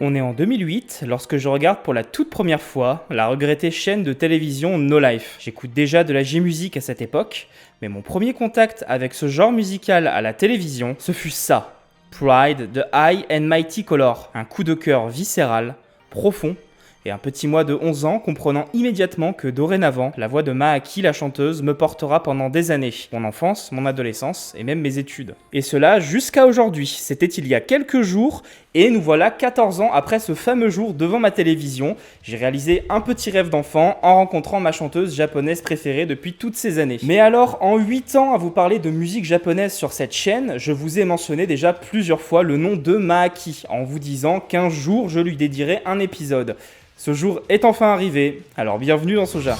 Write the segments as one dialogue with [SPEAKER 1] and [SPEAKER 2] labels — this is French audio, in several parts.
[SPEAKER 1] On est en 2008 lorsque je regarde pour la toute première fois la regrettée chaîne de télévision No Life. J'écoute déjà de la J-musique à cette époque, mais mon premier contact avec ce genre musical à la télévision, ce fut ça. Pride de High and Mighty Color, un coup de cœur viscéral, profond, et un petit moi de 11 ans comprenant immédiatement que dorénavant, la voix de Mahaki la chanteuse me portera pendant des années, mon enfance, mon adolescence et même mes études. Et cela jusqu'à aujourd'hui, c'était il y a quelques jours, et nous voilà 14 ans après ce fameux jour devant ma télévision. J'ai réalisé un petit rêve d'enfant en rencontrant ma chanteuse japonaise préférée depuis toutes ces années. Mais alors, en 8 ans à vous parler de musique japonaise sur cette chaîne, je vous ai mentionné déjà plusieurs fois le nom de Mahaki, en vous disant qu'un jour je lui dédierai un épisode. Ce jour est enfin arrivé, alors bienvenue dans Soja.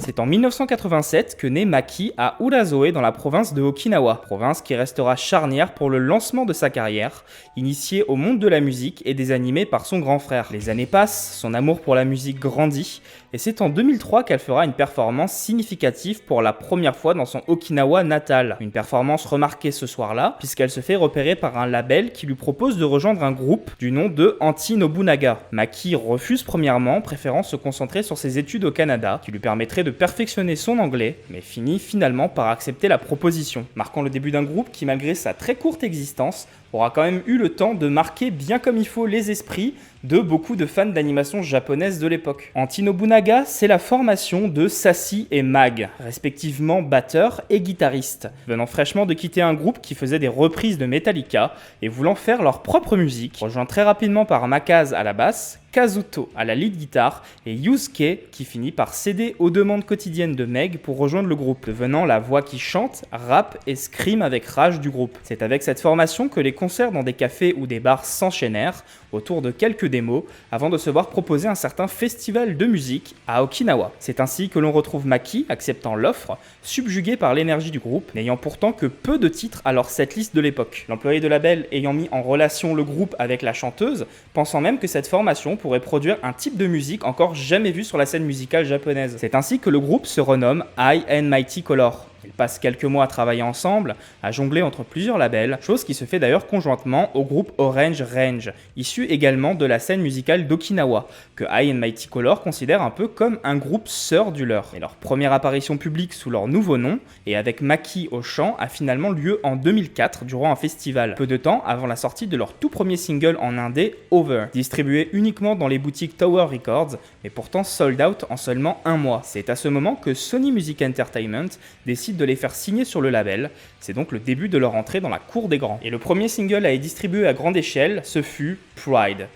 [SPEAKER 1] C'est en 1987 que naît Maki à Urazoe dans la province de Okinawa, province qui restera charnière pour le lancement de sa carrière, initiée au monde de la musique et des animés par son grand frère. Les années passent, son amour pour la musique grandit, et c'est en 2003 qu'elle fera une performance significative pour la première fois dans son Okinawa natal. Une performance remarquée ce soir-là, puisqu'elle se fait repérer par un label qui lui propose de rejoindre un groupe du nom de Anti-Nobunaga. Maki refuse premièrement, préférant se concentrer sur ses études au Canada, qui lui permettraient de perfectionner son anglais, mais finit finalement par accepter la proposition, marquant le début d'un groupe qui, malgré sa très courte existence, aura quand même eu le temps de marquer bien comme il faut les esprits de beaucoup de fans d'animation japonaise de l'époque. Anti-Nobunaga, c'est la formation de Sashi et Mag, respectivement batteurs et guitaristes, venant fraîchement de quitter un groupe qui faisait des reprises de Metallica et voulant faire leur propre musique, rejoint très rapidement par Makaze à la basse, Kazuto à la lead guitare et Yusuke qui finit par céder aux demandes quotidiennes de Meg pour rejoindre le groupe, devenant la voix qui chante, rappe et scream avec rage du groupe. C'est avec cette formation que les concerts dans des cafés ou des bars s'enchaînèrent autour de quelques démos avant de se voir proposer un certain festival de musique à Okinawa. C'est ainsi que l'on retrouve Maki acceptant l'offre, subjugué par l'énergie du groupe, n'ayant pourtant que peu de titres à leur setlist de l'époque. L'employé de label ayant mis en relation le groupe avec la chanteuse, pensant même que cette formation pourrait produire un type de musique encore jamais vu sur la scène musicale japonaise. C'est ainsi que le groupe se renomme High and Mighty Color. Ils passent quelques mois à travailler ensemble, à jongler entre plusieurs labels, chose qui se fait d'ailleurs conjointement au groupe Orange Range, issu également de la scène musicale d'Okinawa, que High and Mighty Color considère un peu comme un groupe sœur du leur. Et leur première apparition publique sous leur nouveau nom, et avec Maki au chant, a finalement lieu en 2004 durant un festival, peu de temps avant la sortie de leur tout premier single en indé, Over, distribué uniquement dans les boutiques Tower Records, mais pourtant sold out en seulement un mois. C'est à ce moment que Sony Music Entertainment décide de les faire signer sur le label. C'est donc le début de leur entrée dans la cour des grands. Et le premier single à être distribué à grande échelle, ce fut Pride.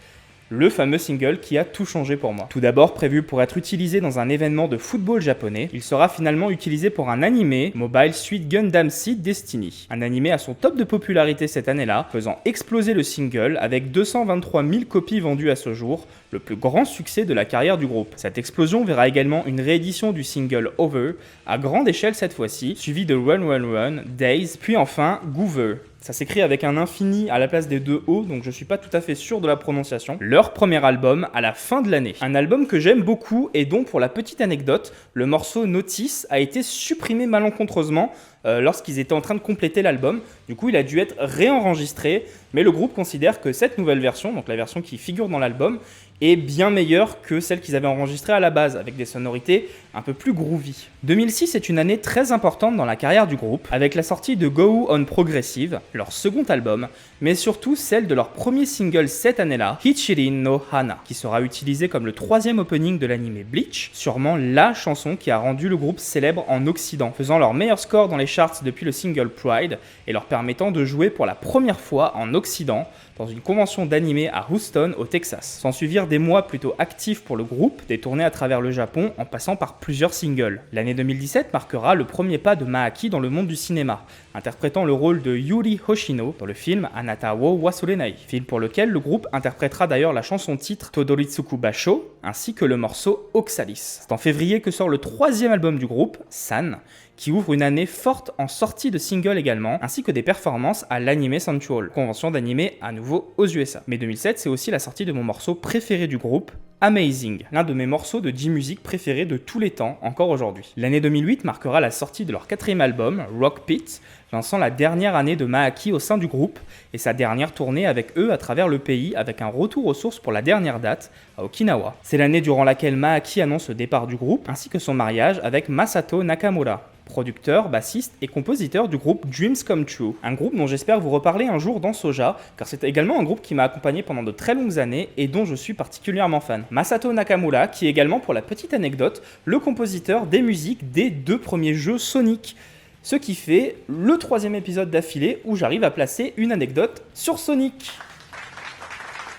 [SPEAKER 1] Le fameux single qui a tout changé pour moi. Tout d'abord prévu pour être utilisé dans un événement de football japonais, il sera finalement utilisé pour un animé, Mobile Suit Gundam Seed Destiny. Un animé à son top de popularité cette année-là, faisant exploser le single avec 223 000 copies vendues à ce jour, le plus grand succès de la carrière du groupe. Cette explosion verra également une réédition du single Over, à grande échelle cette fois-ci, suivi de Run Run Run, Days, puis enfin Goover. Ça s'écrit avec un infini à la place des deux O, donc je suis pas tout à fait sûr de la prononciation. Leur premier album à la fin de l'année. Un album que j'aime beaucoup, et donc pour la petite anecdote, le morceau Notice a été supprimé malencontreusement lorsqu'ils étaient en train de compléter l'album. Du coup, il a dû être réenregistré, mais le groupe considère que cette nouvelle version, donc la version qui figure dans l'album, est bien meilleure que celle qu'ils avaient enregistrée à la base, avec des sonorités un peu plus groovy. 2006 est une année très importante dans la carrière du groupe, avec la sortie de Go On Progressive, leur second album, mais surtout celle de leur premier single cette année-là, Hichirin no Hana, qui sera utilisé comme le troisième opening de l'anime Bleach, sûrement la chanson qui a rendu le groupe célèbre en Occident, faisant leur meilleur score dans les charts depuis le single Pride, et leur permettant de jouer pour la première fois en Occident, dans une convention d'animé à Houston, au Texas. S'en suivirent des mois plutôt actifs pour le groupe, des tournées à travers le Japon en passant par plusieurs singles. L'année 2017 marquera le premier pas de Mahaki dans le monde du cinéma, interprétant le rôle de Yuri Hoshino dans le film Anata wo Wasurenai, film pour lequel le groupe interprétera d'ailleurs la chanson titre Todoritsuku Basho, ainsi que le morceau Oxalis. C'est en février que sort le troisième album du groupe, San, qui ouvre une année forte en sortie de singles également, ainsi que des performances à l'Anime Central, convention d'anime à nouveau aux USA. Mais 2007, c'est aussi la sortie de mon morceau préféré du groupe, Amazing, l'un de mes morceaux de J-Music préférés de tous les temps, encore aujourd'hui. L'année 2008 marquera la sortie de leur 4e album, Rock Pit, lançant la dernière année de Maaki au sein du groupe et sa dernière tournée avec eux à travers le pays avec un retour aux sources pour la dernière date, à Okinawa. C'est l'année durant laquelle Maaki annonce le départ du groupe ainsi que son mariage avec Masato Nakamura, producteur, bassiste et compositeur du groupe Dreams Come True, un groupe dont j'espère vous reparler un jour dans Soja, car c'est également un groupe qui m'a accompagné pendant de très longues années et dont je suis particulièrement fan. Masato Nakamura, qui est également, pour la petite anecdote, le compositeur des musiques des 2 premiers jeux Sonic, ce qui fait le 3e épisode d'affilée où j'arrive à placer une anecdote sur Sonic.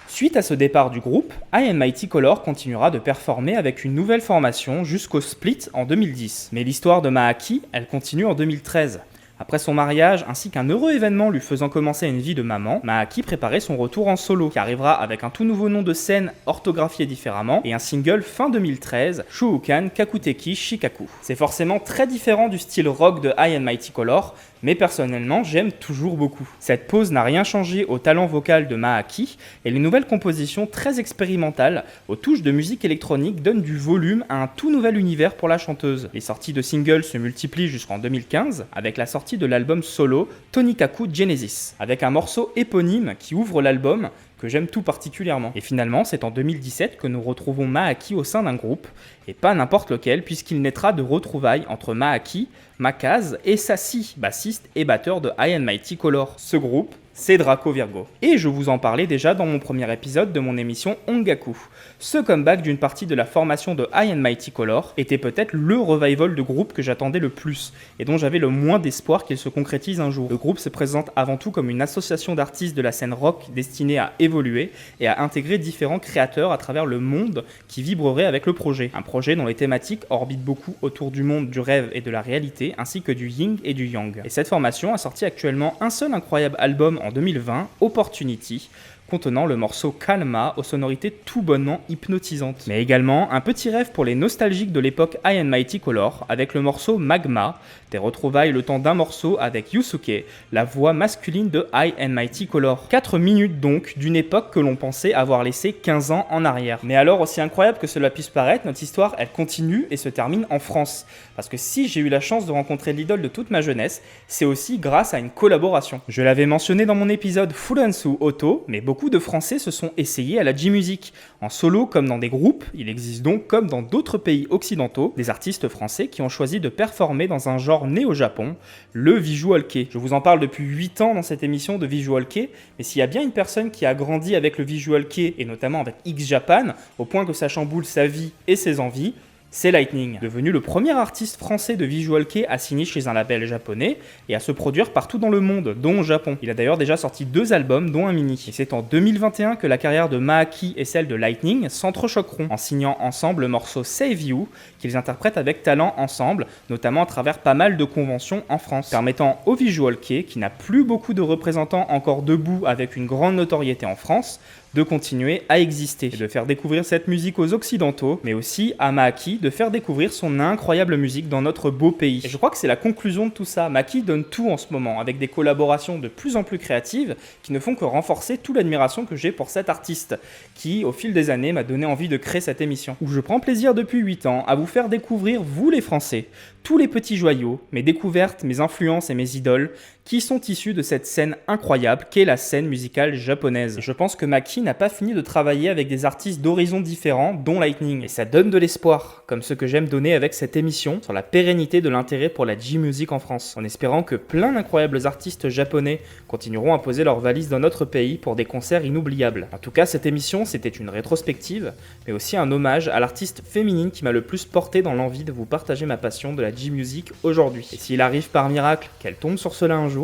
[SPEAKER 1] Suite à ce départ du groupe, I Am Mighty Color continuera de performer avec une nouvelle formation jusqu'au split en 2010. Mais l'histoire de Maaki, elle continue en 2013. Après son mariage, ainsi qu'un heureux événement lui faisant commencer une vie de maman, Maaki préparait son retour en solo, qui arrivera avec un tout nouveau nom de scène orthographié différemment, et un single fin 2013, Shuukan Kakuteki Shikaku. C'est forcément très différent du style rock de I Am Mighty Color, mais personnellement, j'aime toujours beaucoup. Cette pause n'a rien changé au talent vocal de Maaki, et les nouvelles compositions très expérimentales, aux touches de musique électronique, donnent du volume à un tout nouvel univers pour la chanteuse. Les sorties de singles se multiplient jusqu'en 2015, avec la sortie de l'album solo Tonikaku Genesis, avec un morceau éponyme qui ouvre l'album, que j'aime tout particulièrement. Et finalement, c'est en 2017 que nous retrouvons Maaki au sein d'un groupe, et pas n'importe lequel, puisqu'il naîtra de retrouvailles entre Maaki, Makaz et Sashi, bassiste et batteur de I Am Mighty Color. Ce groupe, c'est Draco Virgo. Et je vous en parlais déjà dans mon premier épisode de mon émission Ongaku. Ce comeback d'une partie de la formation de I Am Mighty Color était peut-être le revival de groupe que j'attendais le plus, et dont j'avais le moins d'espoir qu'il se concrétise un jour. Le groupe se présente avant tout comme une association d'artistes de la scène rock destinée à évoluer et à intégrer différents créateurs à travers le monde qui vibrerait avec le projet. Un projet dont les thématiques orbitent beaucoup autour du monde du rêve et de la réalité, ainsi que du yin et du yang. Et cette formation a sorti actuellement un seul incroyable album en 2020, Opportunity, contenant le morceau Kalma aux sonorités tout bonnement hypnotisantes. Mais également un petit rêve pour les nostalgiques de l'époque I Am Mighty Color avec le morceau Magma, des retrouvailles le temps d'un morceau avec Yusuke, la voix masculine de I Am Mighty Color. 4 minutes donc d'une époque que l'on pensait avoir laissé 15 ans en arrière. Mais alors, aussi incroyable que cela puisse paraître, notre histoire elle continue et se termine en France. Parce que si j'ai eu la chance de rencontrer l'idole de toute ma jeunesse, c'est aussi grâce à une collaboration. Je l'avais mentionné dans mon épisode Furansu Oto, mais beaucoup de Français se sont essayés à la J-Music. En solo comme dans des groupes, il existe donc, comme dans d'autres pays occidentaux, des artistes français qui ont choisi de performer dans un genre né au Japon, le visual kei. Je vous en parle depuis 8 ans dans cette émission de visual kei, mais s'il y a bien une personne qui a grandi avec le visual kei, et notamment avec X Japan, au point que ça chamboule sa vie et ses envies, c'est Lightning, devenu le premier artiste français de visual kei à signer chez un label japonais et à se produire partout dans le monde, dont au Japon. Il a d'ailleurs déjà sorti 2 albums, dont un mini. Et c'est en 2021 que la carrière de Maaki et celle de Lightning s'entrechoqueront, en signant ensemble le morceau Save You, qu'ils interprètent avec talent ensemble, notamment à travers pas mal de conventions en France, permettant au visual kei, qui n'a plus beaucoup de représentants encore debout avec une grande notoriété en France, de continuer à exister et de faire découvrir cette musique aux occidentaux, mais aussi à Maaki de faire découvrir son incroyable musique dans notre beau pays. Et je crois que c'est la conclusion de tout ça. Maaki donne tout en ce moment, avec des collaborations de plus en plus créatives qui ne font que renforcer toute l'admiration que j'ai pour cet artiste, qui, au fil des années, m'a donné envie de créer cette émission, où je prends plaisir depuis 8 ans à vous faire découvrir, vous les Français, tous les petits joyaux, mes découvertes, mes influences et mes idoles, qui sont issus de cette scène incroyable qu'est la scène musicale japonaise. Et je pense que Maaki n'a pas fini de travailler avec des artistes d'horizons différents, dont Lightning. Et ça donne de l'espoir, comme ce que j'aime donner avec cette émission, sur la pérennité de l'intérêt pour la J-Music en France, en espérant que plein d'incroyables artistes japonais continueront à poser leurs valises dans notre pays pour des concerts inoubliables. En tout cas, cette émission, c'était une rétrospective, mais aussi un hommage à l'artiste féminine qui m'a le plus porté dans l'envie de vous partager ma passion de la J-Music aujourd'hui. Et s'il arrive par miracle qu'elle tombe sur cela un jour,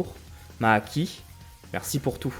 [SPEAKER 1] Maaki, merci pour tout.